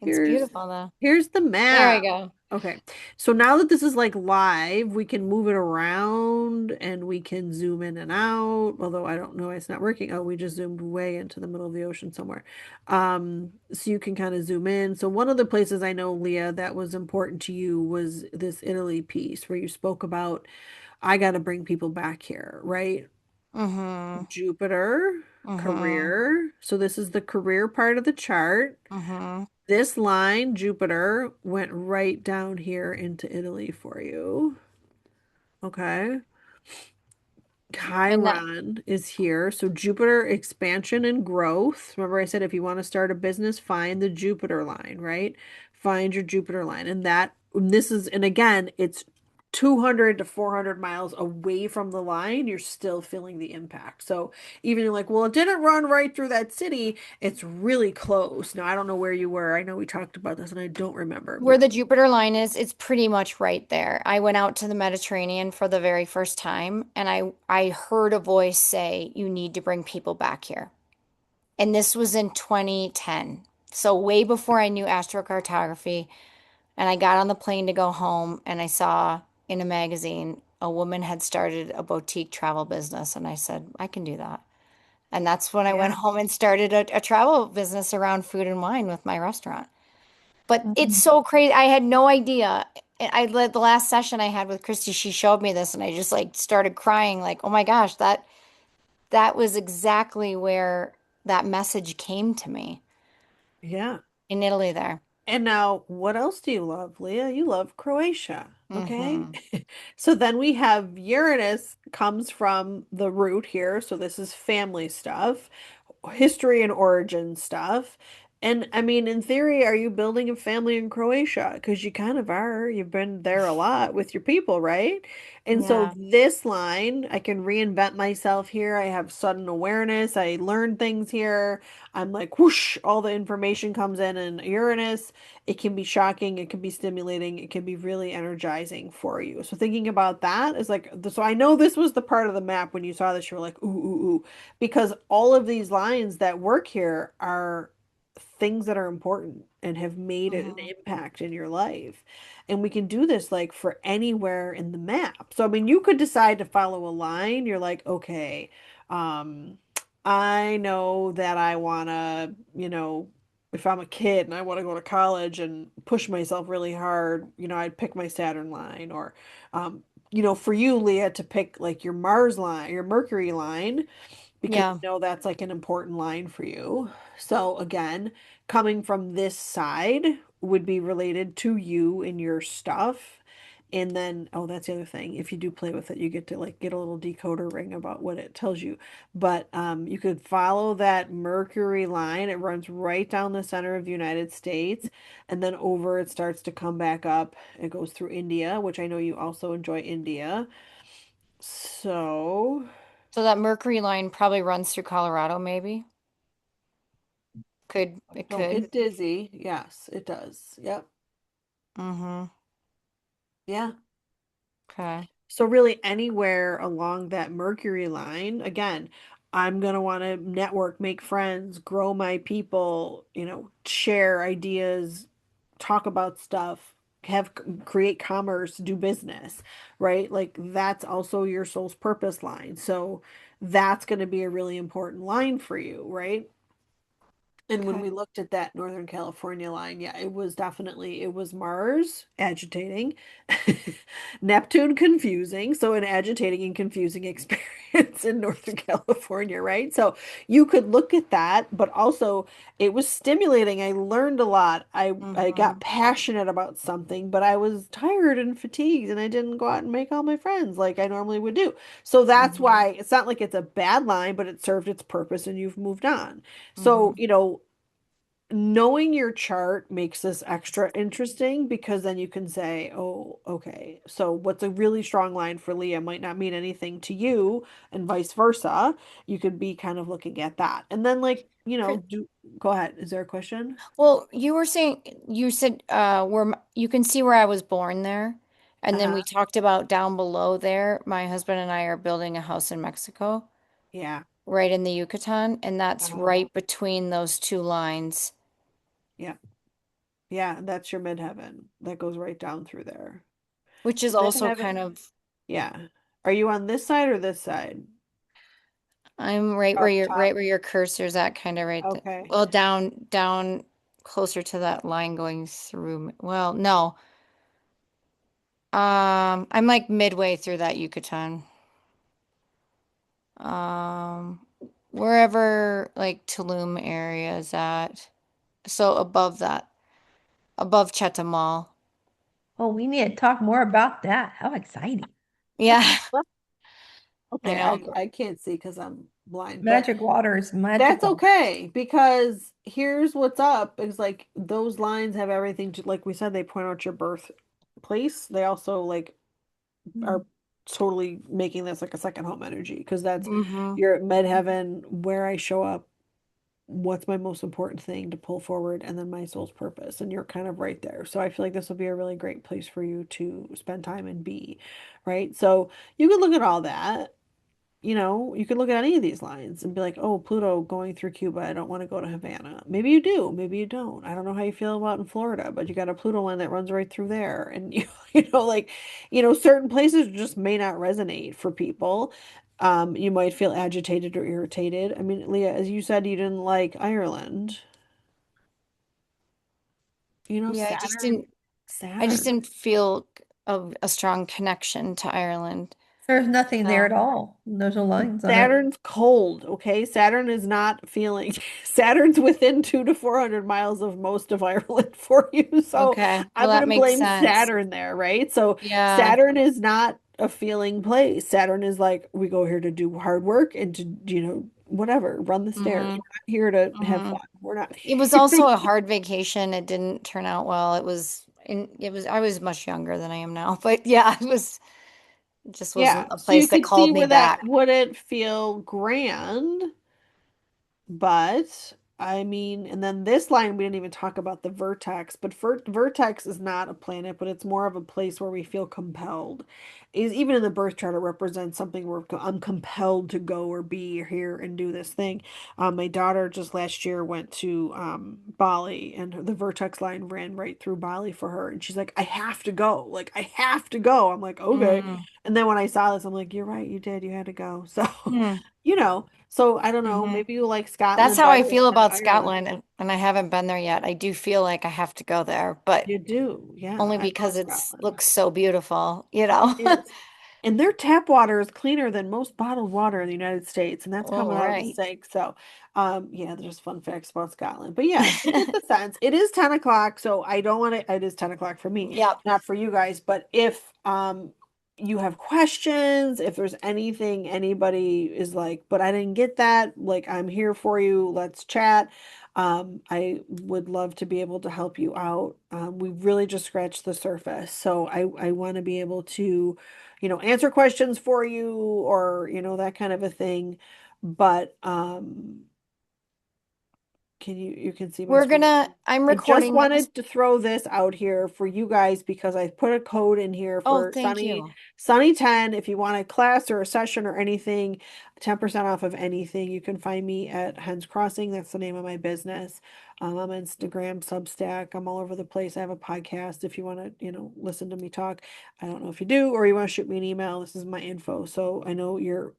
It's Here's beautiful though. here's the There I map. go. Okay. So now that this is like live, we can move it around and we can zoom in and out. Although I don't know, it's not working. Oh, we just zoomed way into the middle of the ocean somewhere. So you can kind of zoom in. So one of the places I know, Leah, that was important to you was this Italy piece where you spoke about, I got to bring people back here, right? Mm-hmm. Jupiter, Mm-hmm. career. So this is the career part of the chart. Mm-hmm. This line, Jupiter, went right down here into Italy for you. Okay. And that Chiron is here. So Jupiter expansion and growth. Remember I said if you want to start a business, find the Jupiter line, right? Find your Jupiter line. And again, it's 200 to 400 miles away from the line, you're still feeling the impact. So even you're like, well, it didn't run right through that city. It's really close. Now, I don't know where you were. I know we talked about this and I don't remember, where but the Jupiter line is, it's pretty much right there. I went out to the Mediterranean for the very first time and I heard a voice say, "You need to bring people back here." And this was in 2010. So way before I knew astrocartography. And I got on the plane to go home and I saw in a magazine a woman had started a boutique travel business. And I said, I can do that. And that's when I went yeah. home and started a travel business around food and wine with my restaurant. But it's Mhm. so crazy. I had no idea. I led the last session I had with Christy, she showed me this and I just like started crying like, "Oh my gosh, that was exactly where that message came to me Yeah. in Italy there." And now, what else do you love, Leah? You love Croatia, okay? Mm-hmm. So then we have Uranus comes from the root here. So this is family stuff, history and origin stuff. And I mean, in theory, are you building a family in Croatia? Because you kind of are. You've been there a lot with your people, right? And so Yeah. this line, I can reinvent myself here. I have sudden awareness. I learn things here. I'm like, whoosh, all the information comes in Uranus. It can be shocking, it can be stimulating, it can be really energizing for you. So thinking about that is like, so I know this was the part of the map when you saw this, you were like, ooh, ooh, ooh, because all of these lines that work here are things that are important and have made an Mm-hmm. impact in your life. And we can do this like for anywhere in the map. So I mean, you could decide to follow a line. You're like, okay, um, I know that I wanna, if I'm a kid and I want to go to college and push myself really hard, I'd pick my Saturn line or, for you, Leah, to pick like your Mars line, your Mercury line, because you Yeah. know that's like an important line for you. So again, coming from this side would be related to you and your stuff. And then, oh, that's the other thing. If you do play with it, you get to like get a little decoder ring about what it tells you. But you could follow that Mercury line. It runs right down the center of the United States, and then over it starts to come back up. It goes through India, which I know you also enjoy India. So, So that Mercury line probably runs through Colorado, maybe. It no, could. it's dizzy. Yes, it does. Yep. Mm-hmm. Yeah. Okay. So really anywhere along that Mercury line, again, I'm gonna want to network, make friends, grow my people, share ideas, talk about stuff, create commerce, do business, right? Like that's also your soul's purpose line. So that's going to be a really important line for you, right? And when Okay. we looked at that Northern California line, yeah, it was Mars agitating, Neptune confusing, so an agitating and confusing experience in Northern California, right? So you could look at that, but also it was stimulating. I learned a lot. I Mm-hmm. got passionate about something, but I was tired and fatigued and I didn't go out and make all my friends like I normally would do. So that's Mm-hmm. why it's not like it's a bad line, but it served its purpose and you've moved on. So, Mm-hmm. knowing your chart makes this extra interesting because then you can say, oh, okay, so what's a really strong line for Leah might not mean anything to you, and vice versa. You could be kind of looking at that. And then, like, go ahead. Is there a question? Well, you were saying you said you can see where I was born there. And then we Uh-huh. talked about down below there, my husband and I are building a house in Mexico, Yeah. right in the Yucatan, and that's Uh-huh. right between those two lines, Yeah. Yeah. That's your midheaven. That goes right down through there. which is also kind Midheaven. of Yeah. Are you on this side or this side? I'm Up right top. where your cursor's at, kind of right there. Okay. Well, down closer to that line going through. Well, no. I'm like midway through that Yucatan. Um, Wherever like Tulum area is at. So above that, above Chetumal. Oh, we need to talk more about that. How exciting. Yeah, I Okay, know. I can't see because I'm blind, but Magic water is that's magical. okay because here's what's up is like those lines have everything to, like we said, they point out your birthplace. They also like Mm. are totally making this like a second home energy because that's Mm-hmm. your midheaven, where I show up, what's my most important thing to pull forward, and then my soul's purpose. And you're kind of right there. So I feel like this will be a really great place for you to spend time and be, right? So you can look at all that. You could look at any of these lines and be like, oh, Pluto going through Cuba. I don't want to go to Havana. Maybe you do. Maybe you don't. I don't know how you feel about in Florida, but you got a Pluto line that runs right through there. And like, certain places just may not resonate for people. You might feel agitated or irritated. I mean, Leah, as you said, you didn't like Ireland. Yeah, Saturn, I just Saturn. didn't feel a strong connection to Ireland. There's nothing there at So, all. There's no lines on it. Saturn's cold, okay? Saturn is not feeling. Saturn's within 200 to 400 miles of most of Ireland for you. So okay. Well, I'm that gonna makes blame sense. Saturn there, right? So Yeah. Saturn is not a feeling place. Saturn is like, we go here to do hard work and to, whatever, run the stairs. Hmm. We're not here to have Hmm. fun. We're not It was also a hard vacation. It didn't turn out well. I was much younger than I am now, but yeah, it just Yeah. wasn't a So you place that could see called me where that back. wouldn't feel grand. But I mean, and then this line, we didn't even talk about the vertex, but vertex is not a planet, but it's more of a place where we feel compelled. Is even in the birth chart, it represents something where I'm compelled to go or be here and do this thing. My daughter just last year went to Bali, and the vertex line ran right through Bali for her, and she's like, "I have to go, like I have to go." I'm like, "Okay," Mm. and then when I saw this, I'm like, "You're right, you did, you had to go." So, Hmm. so I don't know, Hmm. maybe you like That's Scotland how I better feel than about Ireland. Scotland, and I haven't been there yet. I do feel like I have to go there, but You do. Yeah, only I because love it's Scotland. looks so beautiful, It is. And their tap water is cleaner than most bottled water in the United States, and that's All coming out of the right. sink. So, yeah, there's fun facts about Scotland. But yes, you get the sense. It is 10 o'clock, so I don't want to, it is 10 o'clock for me, Yep. not for you guys. But if you have questions, if there's anything anybody is like, but I didn't get that, like I'm here for you, let's chat. I would love to be able to help you out. We really just scratched the surface. So I want to be able to, answer questions for you or, that kind of a thing. But you can see my screen. I'm I just recording this. wanted to throw this out here for you guys because I put a code in here Oh, for thank you. Sunny 10. If you want a class or a session or anything, 10% off of anything. You can find me at Hens Crossing. That's the name of my business. I'm on Instagram, Substack. I'm all over the place. I have a podcast if you want to, listen to me talk. I don't know if you do, or you want to shoot me an email. This is my info. So I know you're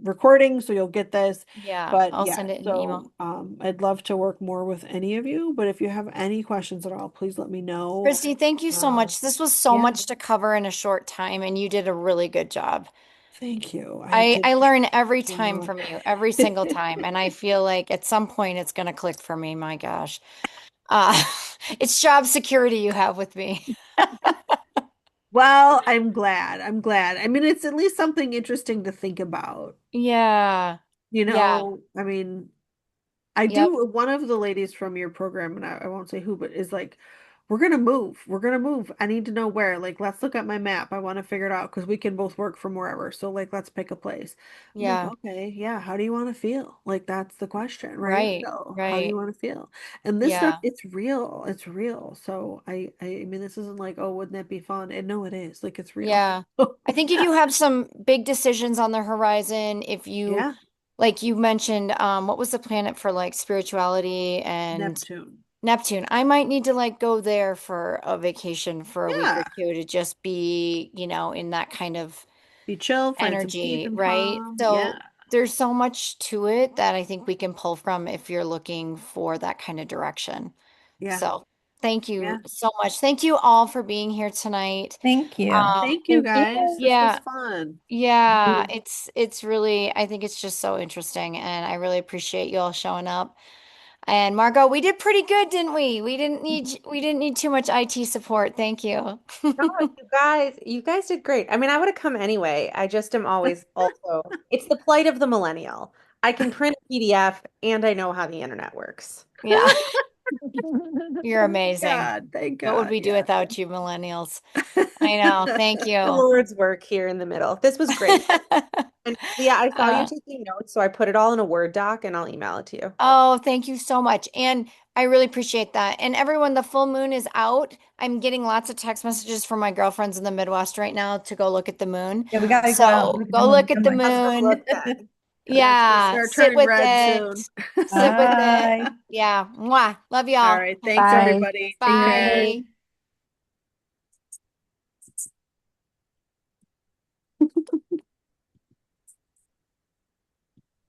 recording, so you'll get this. Yeah, But I'll yeah, send it in an email. so I'd love to work more with any of you. But if you have any questions at all, please let me know. Christy, thank you so Um, much. This was so yeah, much to cover in a short time, and you did a really good job. thank you. I did I learn every so time much. from you, every single time, and I feel like at some point it's going to click for me. My gosh. Uh, it's job security you have with me. Well, I'm glad. I'm glad. I mean, it's at least something interesting to think about. Yeah. Yeah. I mean, I Yep. do. One of the ladies from your program, and I won't say who, but is like, we're gonna move. We're gonna move. I need to know where. Like, let's look at my map. I want to figure it out because we can both work from wherever. So, like, let's pick a place. I'm like, Yeah. okay, yeah. How do you want to feel? Like, that's the question, right? Right. So, how do you Right. want to feel? And this stuff, Yeah. it's real. It's real. So, I mean, this isn't like, oh, wouldn't that be fun? And no, it is. Like, it's real. Yeah. I think if you have some big decisions on the horizon, if you, Yeah, like you mentioned, what was the planet for like spirituality and Neptune. Neptune? I might need to like go there for a vacation for a week or Yeah, two to just be, in that kind of be chill, find some peace energy, and right? calm. So Yeah, there's so much to it that I think we can pull from if you're looking for that kind of direction. yeah, So thank yeah. you so much. Thank you all for being here tonight. Thank you. Thank you Thank you. guys. This was Yeah, fun. yeah, it's really I think it's just so interesting and I really appreciate you all showing up. And Margot, we did pretty good, didn't we? We didn't need too much IT support. Thank you. No, you guys did great. I mean, I would have come anyway. I just am always also, it's the plight of the millennial. I can print a PDF and I know how the internet works. Yeah, you're Thank amazing. God. Thank What would God. we do Yeah. without you, millennials? I know. Thank The you. Lord's work here in the middle. This was great. And yeah, I saw you Uh, taking notes, so I put it all in a Word doc and I'll email it to you. oh, thank you so much. And I really appreciate that. And everyone, the full moon is out. I'm getting lots of text messages from my girlfriends in the Midwest right now to go look at the moon. Yeah, we gotta go out and So look at the go moon. look at Come the on. How's the moon. look then? Yeah, it's gonna Yeah, start sit turning with red it. soon. Sit with it. Bye. Yeah. Mwah. Love All y'all. right. Thanks, Bye. everybody. Take See care. you. Bye.